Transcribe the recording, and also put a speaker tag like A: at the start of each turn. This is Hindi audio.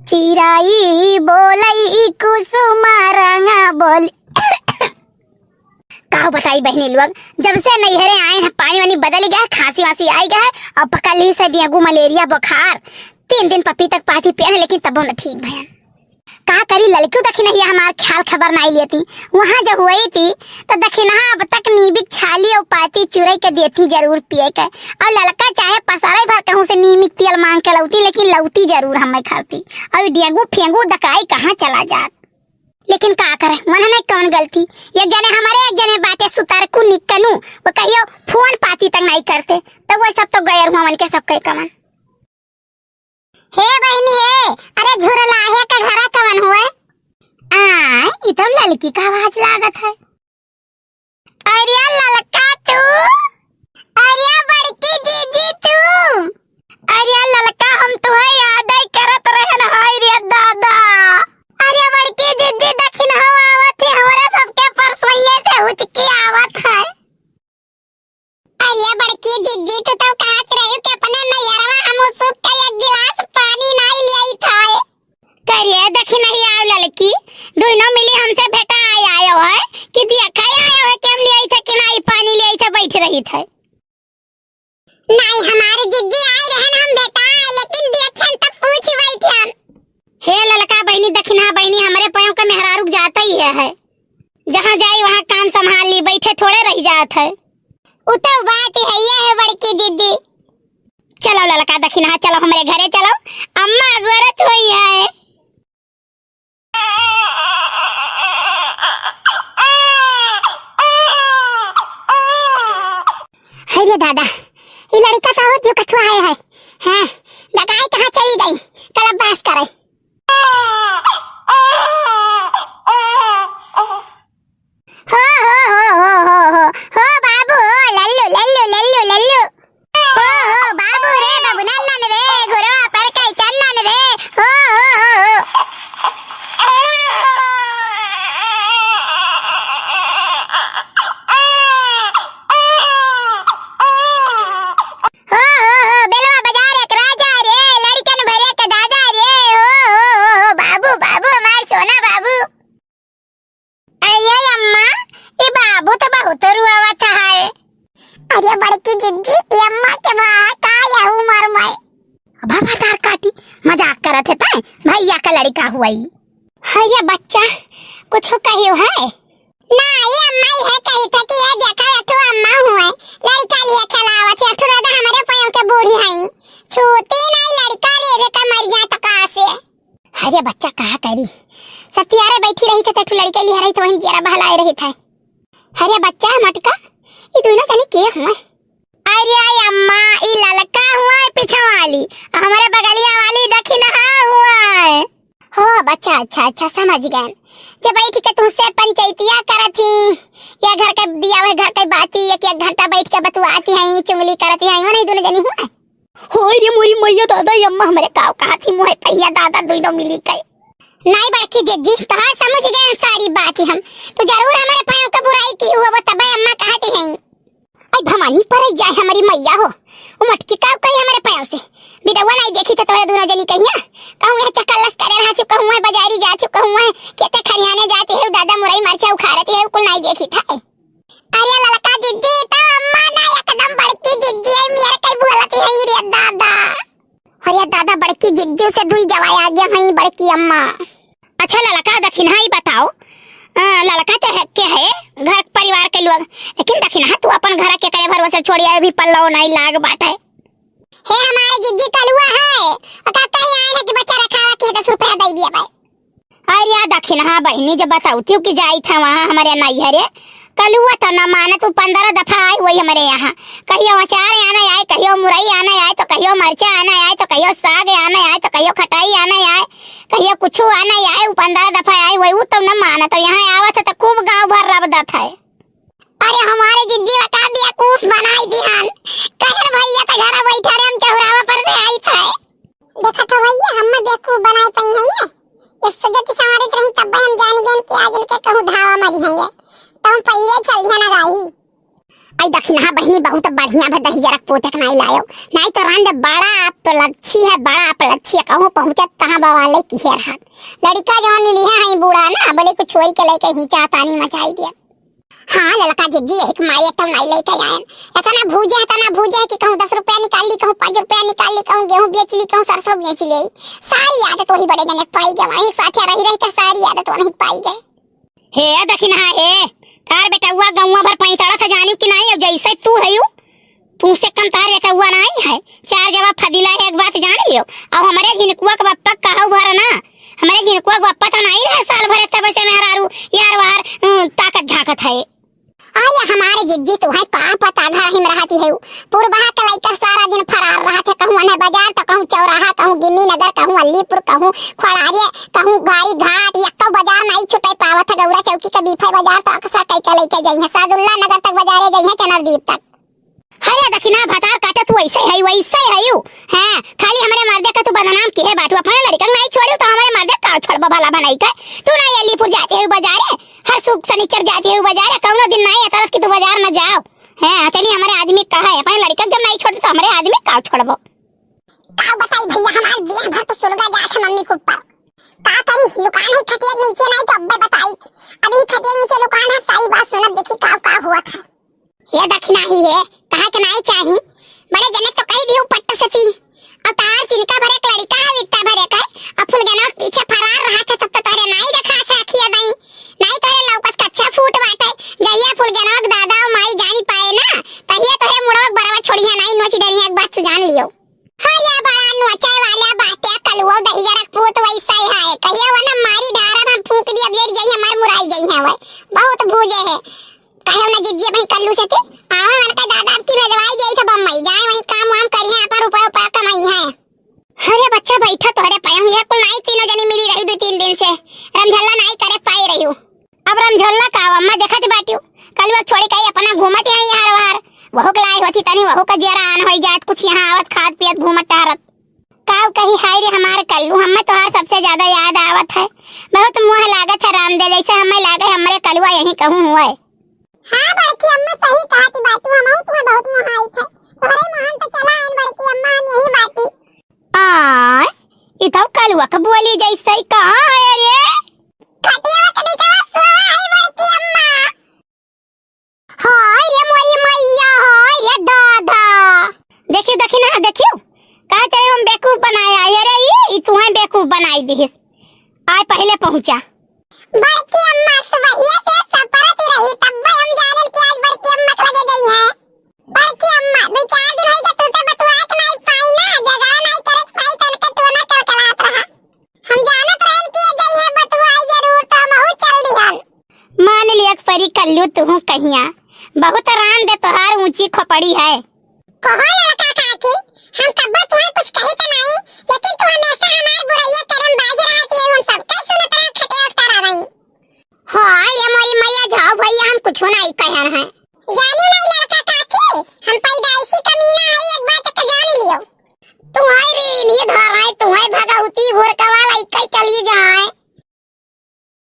A: चिराई बोलई कुसुम रंग बोल। का बताई बहनी लोग, जब से नैहरे आए हैं पानी वानी बदल गया है, खांसी वासी आई गया है और पकड़ ली से डेंगू मलेरिया बुखार। 3 दिन पपी तक पाती पिया है लेकिन तब न ठीक भैया। का करी लड़कियों देखी नहीं हमार ख्याल खबर नहीं लेती। वहाँ जब हुई थी तो देखी ना अब तक नीबिक छाली और पाती चुरई के देती जरूर पिए के। और लड़का चाहे पसारे भर कहूँ से नीमिक तेल मांग के लौती लेकिन लौती जरूर हमें खाती। और डेंगू फेंगू दकाई कहाँ चला जात। लेकिन का करे मन नहीं कौन गलती। एक जने हमारे एक जने बाटे सुतार को निकनू वो कहियो फोन पाती तक नहीं करते तो वो सब तो गैर हुआ मन के सब कई कमन। हे बहनी हे, अरे झुरला है का घरा कवन हुए? ई तो लड़की का आवाज लागत है। अरे ललका तू, अरे बड़की जीजी तू, अरे ललका हम तो है याद ही करत रहन हाय रे दादा। अरे बड़की जीजी दखिन हो आवत है हमरा सबके परसोइए से उचकी आवत है। अरे बड़की जीजी तू तो कहत रही कि अपने नैयरवा हम सुख का एक गिलास पानी नहीं लियाई था। करिए देखी नहीं आव लड़की दोनों मिली हमसे बेटा आयो है कि दिया खाया आयो है कि हम लियाई था कि नहीं पानी लियाई था बैठ रही थे। नहीं हमारे जिज्जी आए रहन हम बेटा लेकिन देखन तक पूछ बैठन। हे ललका बहनी दखिना बहनी हमारे पायों का मेहरारू जाता ही है। जहाँ जाई वहाँ काम संभाल ली बैठे थोड़े रह जात है। उतो बात है ये है बड़की जिज्जी। चलो ललका दखिना चलो हमारे घरे चलो अम्मा गोरत हुई है। अरे दादा ये लड़का सा हो जो कछुआ है हैं दगाई कहाँ चली गई कल बास करे। हो बाबू लल्लू लल्लू लल्लू लल्लू हो बाबू रे बाबू नन्नन रे गुरवा पर कई चन्नन रे हो बेलवा बाजार एक राजा रे लड़कन भरे के दादा रे हो बाबू बाबू हमार सोना बाबू। अरे अम्मा ये बाबू तो बहुत रुआवत है। अरे बड़की जिज्जी ये अम्मा के बात आया उमर में बाबा तार काटी मजाक करत है ताई भैया का लड़का हुआ ही है। ये बच्चा कुछ कहियो है ना ये अम्मा ही है कही था कि ये देखा तो अम्मा हुए लड़का लिए खिलावत है तो दादा हमारे पायों के बूढ़ी है छोटी नहीं लड़का रे का मर गया तो कहां से। अरे बच्चा कहा करी सतियारे बैठी रही थे तो लड़के लिए रही तो वहीं जरा बहलाए रही था। अरे बच्चा मटका ये दोनों कनी के हुए? अरे अम्मा ये ललका हुआ है पीछे वाली हमारे बगलिया वाली दखी ना हुआ है। हो बच्चा अच्छा अच्छा समझ गए। जब बैठ के तुमसे पंचायतिया करत थी या घर का दिया हुआ घर की बाती एक घंटा बैठ के बतवाती है चुंगली करती है वो नहीं दोनों जनी हुआ। हो रे मोरी मैया दादा अम्मा हमारे काव कहा थी मोहे भैया दादा दोनों मिली गए। नहीं बड़की जिज्जी कहाँ समझ गए सारी बात हम तो जरूर हमारे पायों का बुराई की हुआ वो तब अम्मा कहती हैं। आई भवानी पर जाए हमारी मैया हो वो मटकी का कही हमारे पायों से बिडवा नहीं देखी तो तोरे दोनों जनी कहिया कहूं है चक्कलस करे रहा चुका हूं है बाजारी जा चुका हूं है खेते खरियाने जाते है दादा मुरई मरचा उखाड़ती है कुल नहीं देखी था। अरे ललका जिज्जी तो अम्मा ना एकदम बड़की जिज्जी है मेरे कई बोलती है रे दादा। अरे दादा बड़की जिज्जी से दुई जवाई आ गया है बड़की अम्मा। अच्छा ललका दखिन ही बताओ ललका तो है क्या है घर परिवार के लोग लेकिन दखिन तू अपन घर के करे भरोसे छोड़िया भी पल्लो नहीं लाग बाटे। हे हमारे जिज्जी कलुआ है कहता है आए है कि बच्चा रखा के 10 रुपया दे दिया भाई। अरे दखिन बहनी जब बताऊती हूँ कि जाई था वहाँ हमारे नैहरे कलुआ तो न माने तू 15 दफा आई वही हमारे यहाँ कहियो अचार आना आए कहियो मुरई आना आए तो कहियो मरचा आना आए तो कहियो साग आना आए तो कहियो खटाई आना आए कहियो कुछ आना आए 15 दफा आई वही वो तो न माना तो यहाँ आवत है तो खूब गांव भर रबदत है। अरे हमारे जिज्जी बता दिया कूफ बनाई दिहन कहर भैया का घर बैठा रे हम चौराहा पर से आई था देखा तो भैया हम बेवकूफ बनाई पई है ये इस सजती सवारी रही तब हम जान गए कि आज इनके कहूं धावा मरी है ये तो हम पहले चल जाना गाई। आई दक्षिणा बहनी बहुत बढ़िया भदही जरक पोतक नहीं लायो, नहीं तो रंद बड़ा अपलच्छी है, बड़ा अपलच्छी कहूँ पहुंचत कहाँ बवाले की है रहा लड़का जवन लिया है बूढ़ा ना बोले को छोरी के लेके हिंचा तानी मचाई दिया। हाँ लड़का जिज्जी एक माये तब नहीं लेके आए इतना भूजे है कि कहूँ 10 रुपया निकाल ली, कहूँ 5 रुपया निकाल ली, कहूँ गेहूं बेच ली, कहूँ सरसों बेच ली। सारी आदत वही बड़े जने पाई गए, वहीं साथ रही कर सारी आदत वहीं पाई गए। हे दक्षिणा ए तार बेटा हुआ गौवा भर पैंतड़ा था जानियो कि नहीं, अब जैसे तू है तू से कम तार बेटा हुआ नहीं है। चार जवाब फदिला है, एक बात जान लियो। अब हमारे जिनकुआ का बप्पा कहा भरा ना, हमारे जिनकुआ का बप्पा तो नहीं रहे साल भर तब से मेहरारू यार वार ताकत झाकत है। अरे हमारे जिज्जी तो है कहाँ पता घर हिम रहती है पूर्वा का लेकर सारा दिन फरार रहा था, कहूँ अने बाजार तो कहूँ चौराहा, कहूँ गिन्नी नगर, कहूँ अलीपुर, कहूँ खड़ारिया, कहूँ गाड़ी घाट, यक्का बाजार नहीं छुटे पावा था। गौरा चौकी का बीफा बाजार तो अक्सर कई के लेके जाई है, सादुल्ला नगर तक बाजारे जाई है, चनरदीप तक। हरे दक्षिणा भतार काटे तू वैसे है हैं, खाली हमारे मर्दे का तू बदनाम की है बाटू, अपने लड़का नहीं छोड़ो तो हमारे मर्दे का छोड़ भला बनाई का। तू ना अलीपुर जाते हुए बाजारे, हर सुख शनिचर जाते हुए बाजारे, कौनो दिन नहीं है तरफ की तू बाजार न जाओ हैं। चलिए हमारे आदमी कहा है, अपने लड़का जब नहीं छोड़ते तो हमारे आदमी का छोड़बो। का बताई भैया हमारे दिन भर तो सुलगा जात है मम्मी के ऊपर। का करी दुकान है खटिया नीचे नहीं तो अब्बे बताई, अभी खटिया नीचे दुकान है, सही बात सुनत देखी का हुआ था। ये दक्षिणा ही है कहा के नहीं चाहिए, बड़े जनक तो कह दियो पट्ट सती। अब तार तिनका भरे एक लड़का है वित्ता भरे का, अब फुलगनवा पीछे फरार रहा था तब तो तारे नहीं रखा था अखिया नहीं तारे लौकत कच्चा फूट बाटे। जहिया फुलगनवा दादा और माई जानी पाए ना तहिया तोरे मुड़वा बरवा छोड़िया नहीं नोच डरिया, एक बात जान लियो। हां या बड़ा नोचे वाला बाटे कलुआ दही जरक पूत वैसा ही है, कहिया वना मारी ढारा हम फूंक दिया बेर जई हमार मुराई जई है, वह बहुत भूजे है। कहे ना जिज्जी भाई कल्लू से थे आवा मन का दादा आपकी भेजवाई गई था बम्बई, जाए वहीं काम वाम करी है, पर रुपया कमाई है। अरे बच्चा बैठा तोरे पाया हूं, यह कुल नहीं तीनों जनी मिली रही 2-3 दिन से, रमझल्ला नहीं करे पाई रही हूं। अब रमझल्ला का अम्मा देखत बाटियो कल वो छोड़ी कहीं अपना घूमत है यार वार, वहो के लाई होती तनी वहो का जरा आन होई जात, कुछ यहां आवत खात पियत घूमत टहरत। काव कही हाय रे हमारे कल्लू, हमें तो हर सबसे ज्यादा याद आवत है, बहुत मुंह लागत है रामदे जैसे हमें लागे हमारे कलुआ यहीं कहूं हुआ है। हां बड़की अम्मा सही कहती बात, हम तुम्हें बहुत मुहाई थे तोरे मान तो चला है बड़की अम्मा यही बाती। इतो कलुआ का बोली जैसे ही कहां है रे खटिया के नीचे सो आई बड़की अम्मा। हाय रे मोरी मैया, हाय रे दादा, देखियो दक्षिणा देखियो कहा तेरे हम बेवकूफ बनाया अरे ये तुम्हें बेवकूफ बनाई दिस, आय पहले पहुंचा। बड़की अम्मा सुबह से सपरती रही तब हम जानन कि आज बड़की अम्मा लगे गई है। बड़की अम्मा 2-4 दिन होई गए तुझसे बतुआ के नहीं पाई ना, जगह नहीं करे पाई तन के तू ना कलकलात रहा, हम जानत रहन कि गई है बतुआई जरूर तो हम चल दिहन। मान लिया परी कल्लू तू कहिया बहुत रान दे तोहार ऊंची खोपड़ी है। कहो लड़का काकी हम कब तुम्हें कुछ कहे तो नहीं, लेकिन तू हमेशा हमार बुराइयां करम बाज रहती है, हम सब के सुनत रह खटे उतारा रही। हां ये मोरी मैया जाओ भैया हम कुछ नहीं कहन है, जानियो नहीं लड़का काकी हम पैदाइशी कमीना है, एक बात के जान लियो। तुम्हारी रे ये धारा है तुम्हारी भगवती घोर कवाल कई चली जाए